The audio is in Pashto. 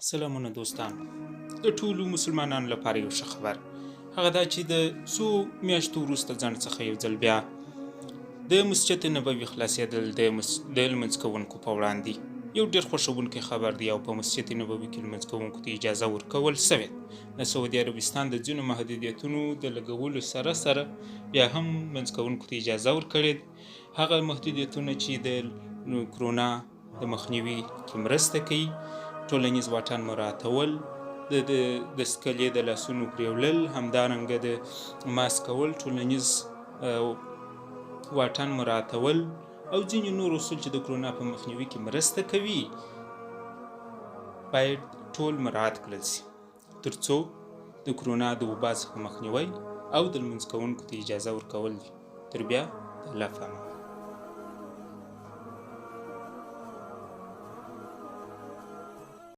سلامونه دوستان. د ټولو مسلمانانو لپاره یو ښه خبر هغه دا چې د څو میاشتو وروسته ځنډ څخه یو ځل بیا د مسجد نبوي خلاصېدل د لمونځ کوونکو په وړاندې یو ډېر خوښوونکی خبر دی او په مسجد نبوي کې لمونځ کوونکو ته اجازه ورکول سوې. د سعودي عربستان د ځینو محدودیتونو د لګولو سره سره بیا هم لمونځ کوونکو ته اجازه ورکړې هغه محدودیتونه چې د کرونا د مخنیوي کې مرسته کوي: ټولنیز واټن مراعاتول، د سکلې د لاسونو پرېولل، همدارنګه د ماسک کول، ټولنیز واټن مراعاتول او ځینې نور اصول چې د کرونا په مخنیوي کې مرسته کوي باید ټول مراعات کړل شي ترڅو د کرونا د وبا څخه مخنیوی او د لمونځ کوونکو ته اجازه ورکول دي. تر بیا د الله په امان.